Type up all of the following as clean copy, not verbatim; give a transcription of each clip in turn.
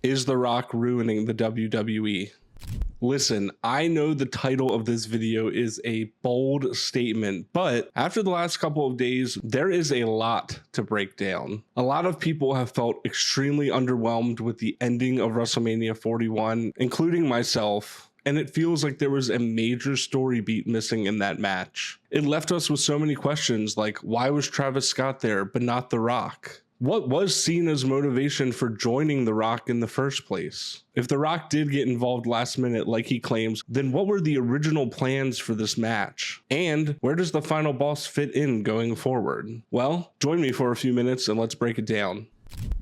Is The Rock ruining the WWE? Listen, I know the title of this video is a bold statement, but after the last couple of days, there is a lot to break down. A lot of people have felt extremely underwhelmed with the ending of WrestleMania 41, including myself. And it feels like there was a major story beat missing in that match. It left us with so many questions like, why was Travis Scott there but not The Rock? What was Cena's motivation for joining The Rock in the first place? If The Rock did get involved last minute like he claims, then what were the original plans for this match? And where does the final boss fit in going forward? Well, join me for a few minutes and let's break it down.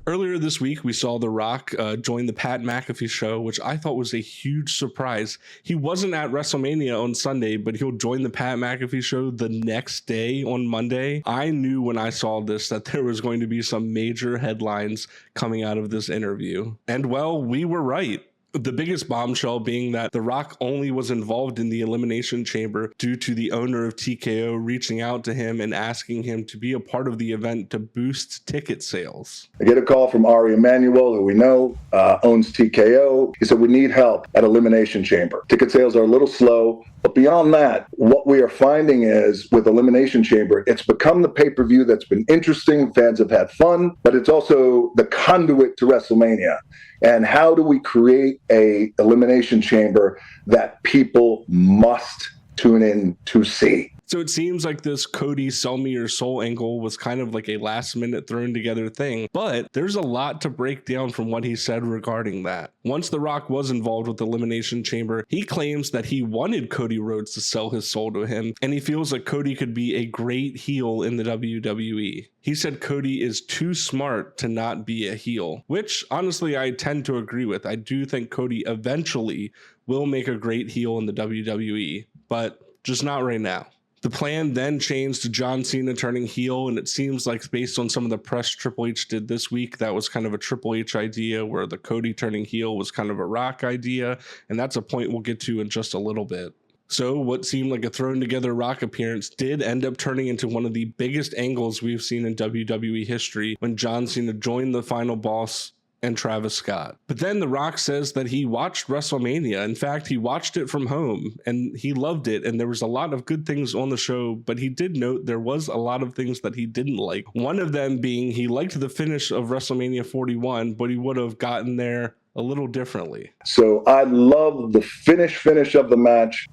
Earlier this week, we saw The Rock join the Pat McAfee show, which I thought was a huge surprise. He wasn't at WrestleMania on Sunday, but he'll join the Pat McAfee show the next day on Monday. I knew when I saw this that there was going to be some major headlines coming out of this interview. And well, we were right. The biggest bombshell being that The Rock only was involved in the Elimination Chamber due to the owner of TKO reaching out to him and asking him to be a part of the event to boost ticket sales. I get a call from Ari Emanuel, who we know owns TKO. He said, we need help at Elimination Chamber. Ticket sales are a little slow. But beyond that, what we are finding is with Elimination Chamber, it's become the pay-per-view that's been interesting. Fans have had fun, but it's also the conduit to WrestleMania. And how do we create a Elimination Chamber that people must tune in to see? So it seems like this Cody sell me your soul angle was kind of like a last minute thrown together thing, but there's a lot to break down from what he said regarding that. Once The Rock was involved with the Elimination Chamber, he claims that he wanted Cody Rhodes to sell his soul to him, and he feels like Cody could be a great heel in the WWE. He said Cody is too smart to not be a heel, which honestly I tend to agree with. I do think Cody eventually will make a great heel in the WWE, but just not right now. The plan then changed to John Cena turning heel, and it seems like based on some of the press Triple H did this week, that was kind of a Triple H idea, where the Cody turning heel was kind of a Rock idea, and that's a point we'll get to in just a little bit. So what seemed like a thrown together Rock appearance did end up turning into one of the biggest angles we've seen in WWE history when John Cena joined the final boss and Travis Scott. But then The Rock says that he watched WrestleMania. In fact, he watched it from home and he loved it. And there was a lot of good things on the show, but he did note there was a lot of things that he didn't like. One of them being he liked the finish of WrestleMania 41, but he would have gotten there a little differently. So I love the finish of the match.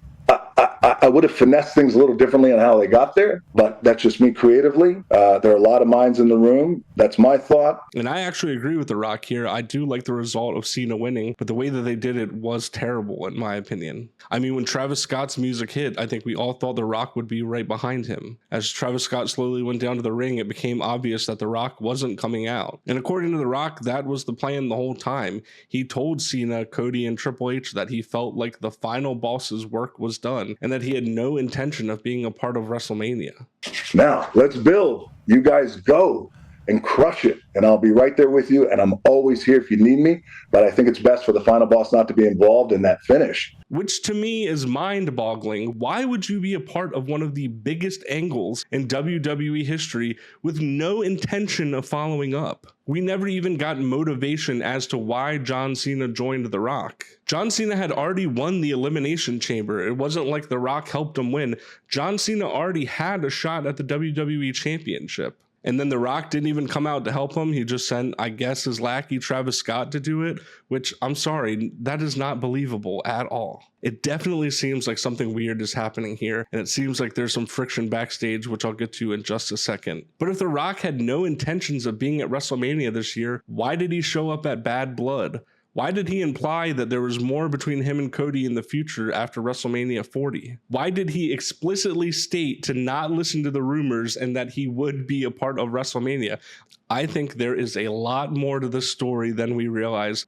I would have finessed things a little differently on how they got there, but that's just me creatively. There are a lot of minds in the room. That's my thought. And I actually agree with The Rock here. I do like the result of Cena winning, but the way that they did it was terrible, in my opinion. I mean, when Travis Scott's music hit, I think we all thought The Rock would be right behind him. As Travis Scott slowly went down to the ring, it became obvious that The Rock wasn't coming out. And according to The Rock, that was the plan the whole time. He told Cena, Cody, and Triple H that he felt like the final boss's work was done, and that he had no intention of being a part of WrestleMania. Now, let's build. You guys go and crush it, and I'll be right there with you, and I'm always here if you need me, but I think it's best for the final boss not to be involved in that finish. Which to me is mind-boggling. Why would you be a part of one of the biggest angles in WWE history with no intention of following up? We never even got motivation as to why John Cena joined The Rock. John Cena had already won the Elimination Chamber. It wasn't like The Rock helped him win. John Cena already had a shot at the WWE Championship. And then The Rock didn't even come out to help him. He just sent, I guess, his lackey Travis Scott to do it, which I'm sorry, that is not believable at all. It definitely seems like something weird is happening here, and it seems like there's some friction backstage, which I'll get to in just a second. But if The Rock had no intentions of being at WrestleMania this year, why did he show up at Bad Blood? Why did he imply that there was more between him and Cody in the future after WrestleMania 40? Why did he explicitly state to not listen to the rumors and that he would be a part of WrestleMania? I think there is a lot more to this story than we realize.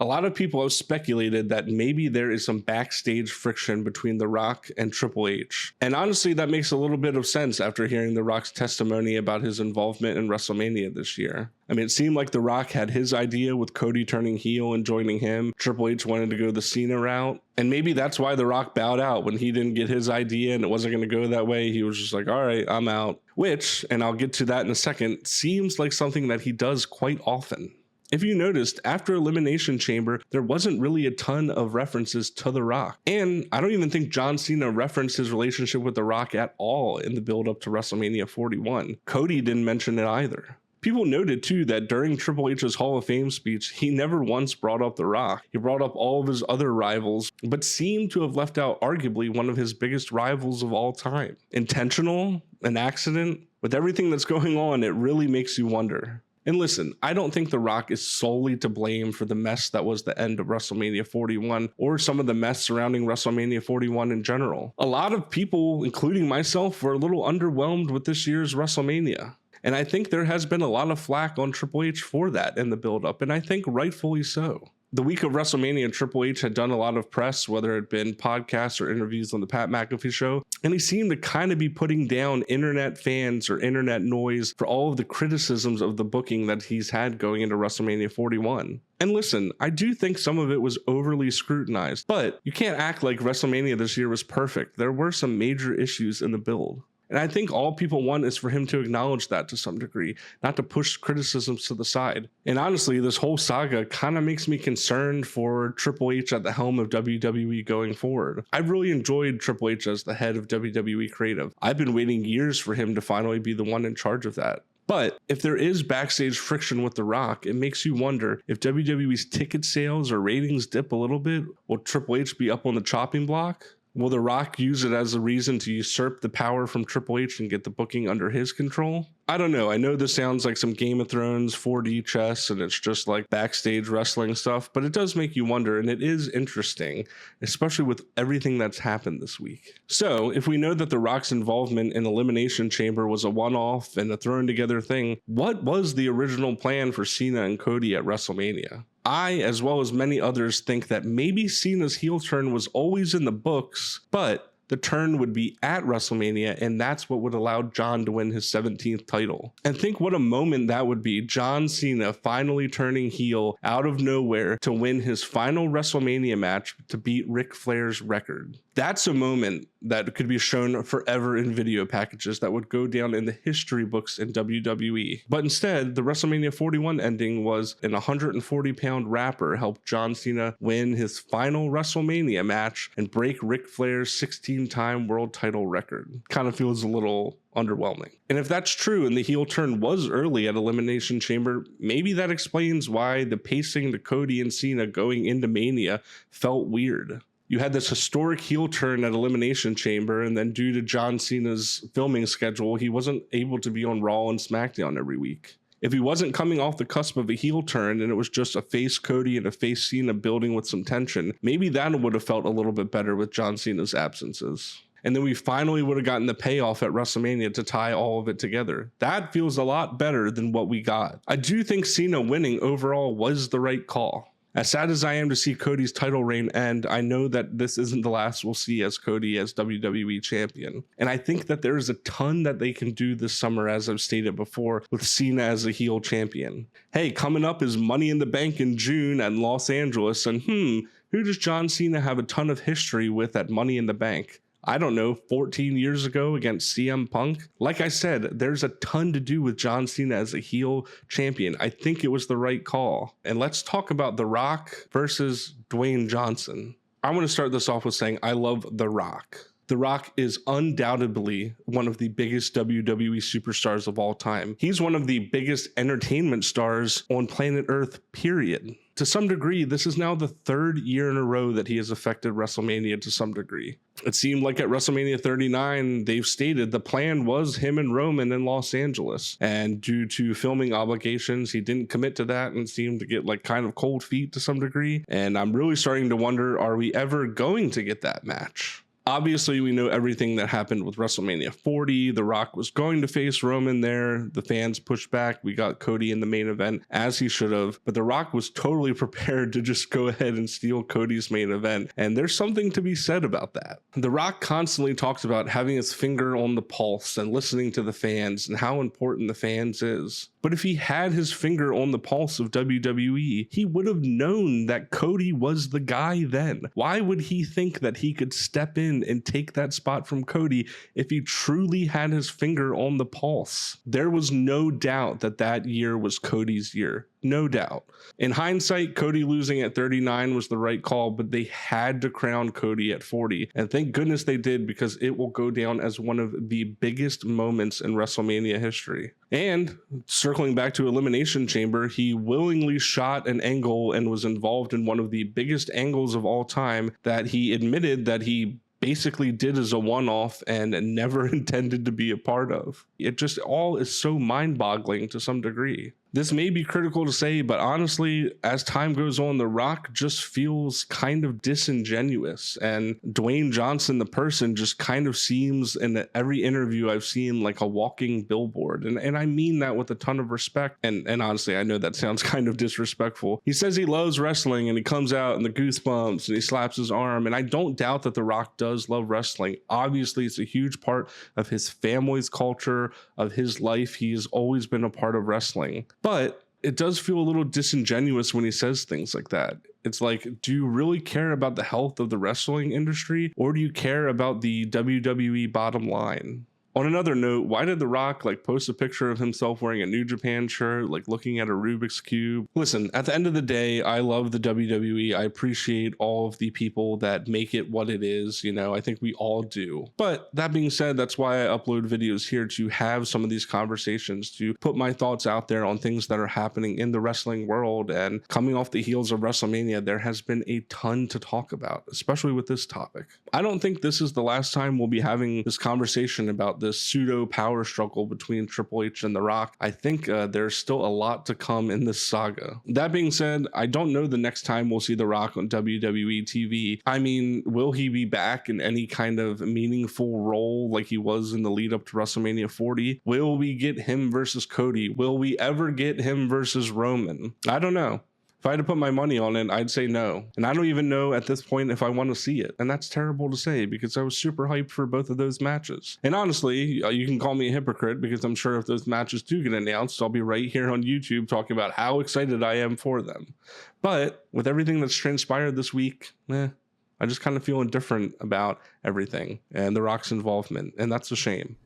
A lot of people have speculated that maybe there is some backstage friction between The Rock and Triple H. And honestly, that makes a little bit of sense after hearing The Rock's testimony about his involvement in WrestleMania this year. I mean, it seemed like The Rock had his idea with Cody turning heel and joining him. Triple H wanted to go the Cena route. And maybe that's why The Rock bowed out when he didn't get his idea and it wasn't going to go that way. He was just like, all right, I'm out. Which, and I'll get to that in a second, seems like something that he does quite often. If you noticed, after Elimination Chamber, there wasn't really a ton of references to The Rock. And I don't even think John Cena referenced his relationship with The Rock at all in the build-up to WrestleMania 41. Cody didn't mention it either. People noted too that during Triple H's Hall of Fame speech, he never once brought up The Rock. He brought up all of his other rivals, but seemed to have left out arguably one of his biggest rivals of all time. Intentional? An accident? With everything that's going on, it really makes you wonder. And listen, I don't think The Rock is solely to blame for the mess that was the end of WrestleMania 41 or some of the mess surrounding WrestleMania 41 in general. A lot of people, including myself, were a little underwhelmed with this year's WrestleMania. And I think there has been a lot of flack on Triple H for that in the build-up, and I think rightfully so. The week of WrestleMania, Triple H had done a lot of press, whether it had been podcasts or interviews on the Pat McAfee show, and he seemed to kind of be putting down internet fans or internet noise for all of the criticisms of the booking that he's had going into WrestleMania 41. And listen, I do think some of it was overly scrutinized, but you can't act like WrestleMania this year was perfect. There were some major issues in the build. And I think all people want is for him to acknowledge that to some degree, not to push criticisms to the side. And honestly, this whole saga kind of makes me concerned for Triple H at the helm of WWE going forward. I've really enjoyed Triple H as the head of WWE Creative. I've been waiting years for him to finally be the one in charge of that. But if there is backstage friction with The Rock, it makes you wonder if WWE's ticket sales or ratings dip a little bit, will Triple H be up on the chopping block? Will The Rock use it as a reason to usurp the power from Triple H and get the booking under his control? I don't know. I know this sounds like some Game of Thrones 4D chess and it's just like backstage wrestling stuff, but it does make you wonder, and it is interesting, especially with everything that's happened this week. So, if we know that The Rock's involvement in Elimination Chamber was a one-off and a thrown together thing, what was the original plan for Cena and Cody at WrestleMania? I, as well as many others, think that maybe Cena's heel turn was always in the books, but the turn would be at WrestleMania, and that's what would allow John to win his 17th title. And think what a moment that would be, John Cena finally turning heel out of nowhere to win his final WrestleMania match to beat Ric Flair's record. That's a moment that could be shown forever in video packages that would go down in the history books in WWE. But instead, the WrestleMania 41 ending was an 140-pound rapper helped John Cena win his final WrestleMania match and break Ric Flair's 16-time world title record. Kind of feels a little underwhelming. And if that's true and the heel turn was early at Elimination Chamber, maybe that explains why the pacing to Cody and Cena going into Mania felt weird. You had this historic heel turn at Elimination Chamber, and then due to John Cena's filming schedule, he wasn't able to be on Raw and SmackDown every week. If he wasn't coming off the cusp of a heel turn and it was just a face Cody and a face Cena building with some tension, maybe that would have felt a little bit better with John Cena's absences. And then we finally would have gotten the payoff at WrestleMania to tie all of it together. That feels a lot better than what we got. I do think Cena winning overall was the right call. As sad as I am to see Cody's title reign end, I know that this isn't the last we'll see as Cody as WWE champion. And I think that there is a ton that they can do this summer, as I've stated before, with Cena as a heel champion. Hey, coming up is Money in the Bank in June at Los Angeles, and who does John Cena have a ton of history with at Money in the Bank? I don't know, 14 years ago against CM Punk? Like I said, there's a ton to do with John Cena as a heel champion. I think it was the right call. And let's talk about The Rock versus Dwayne Johnson. I want to start this off with saying I love The Rock. The Rock is undoubtedly one of the biggest WWE superstars of all time. He's one of the biggest entertainment stars on planet Earth, period. To some degree, this is now the third year in a row that he has affected WrestleMania to some degree. It seemed like at WrestleMania 39, they've stated the plan was him and Roman in Los Angeles. And due to filming obligations, he didn't commit to that and seemed to get like kind of cold feet to some degree. And I'm really starting to wonder, are we ever going to get that match? Obviously, we know everything that happened with WrestleMania 40. The Rock was going to face Roman there. The fans pushed back. We got Cody in the main event, as he should have. But The Rock was totally prepared to just go ahead and steal Cody's main event. And there's something to be said about that. The Rock constantly talks about having his finger on the pulse and listening to the fans and how important the fans is. But if he had his finger on the pulse of WWE, he would have known that Cody was the guy then. Why would he think that he could step in and take that spot from Cody if he truly had his finger on the pulse? There was no doubt that that year was Cody's year. No doubt. In hindsight, Cody losing at 39 was the right call, but they had to crown Cody at 40. And thank goodness they did, because it will go down as one of the biggest moments in WrestleMania history. And circling back to Elimination Chamber, he willingly shot an angle and was involved in one of the biggest angles of all time that he admitted that he basically did as a one-off and never intended to be a part of. It just all is so mind-boggling to some degree. This may be critical to say, but honestly, as time goes on, The Rock just feels kind of disingenuous. And Dwayne Johnson, the person, just kind of seems in every interview I've seen like a walking billboard. And I mean that with a ton of respect. And honestly, I know that sounds kind of disrespectful. He says he loves wrestling and he comes out in the goosebumps and he slaps his arm. And I don't doubt that The Rock does love wrestling. Obviously, it's a huge part of his family's culture, of his life. He's always been a part of wrestling. But it does feel a little disingenuous when he says things like that. It's like, do you really care about the health of the wrestling industry, or do you care about the WWE bottom line? On another note, why did The Rock post a picture of himself wearing a New Japan shirt, looking at a Rubik's Cube? Listen, at the end of the day, I love the WWE. I appreciate all of the people that make it what it is. I think we all do. But that being said, that's why I upload videos here, to have some of these conversations, to put my thoughts out there on things that are happening in the wrestling world. And coming off the heels of WrestleMania, there has been a ton to talk about, especially with this topic. I don't think this is the last time we'll be having this conversation about this pseudo power struggle between Triple H and The Rock. I think there's still a lot to come in this saga. That being said, I don't know the next time we'll see The Rock on WWE TV. I mean, will he be back in any kind of meaningful role like he was in the lead up to WrestleMania 40? Will we get him versus Cody? Will we ever get him versus Roman? I don't know. If I had to put my money on it, I'd say no. And I don't even know at this point if I want to see it. And that's terrible to say, because I was super hyped for both of those matches. And honestly, you can call me a hypocrite, because I'm sure if those matches do get announced, I'll be right here on YouTube talking about how excited I am for them. But with everything that's transpired this week, I just kind of feel indifferent about everything and The Rock's involvement, and that's a shame.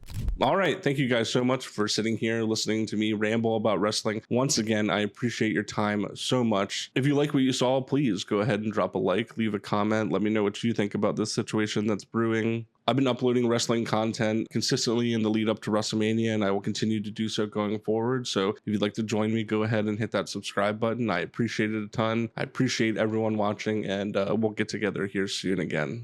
All right, thank you guys so much for sitting here listening to me ramble about wrestling. Once again, I appreciate your time so much. If you like what you saw, please go ahead and drop a like, leave a comment, let me know what you think about this situation that's brewing. I've been uploading wrestling content consistently in the lead up to WrestleMania, and I will continue to do so going forward. So if you'd like to join me, go ahead and hit that subscribe button. I appreciate it a ton. I appreciate everyone watching, and we'll get together here soon again.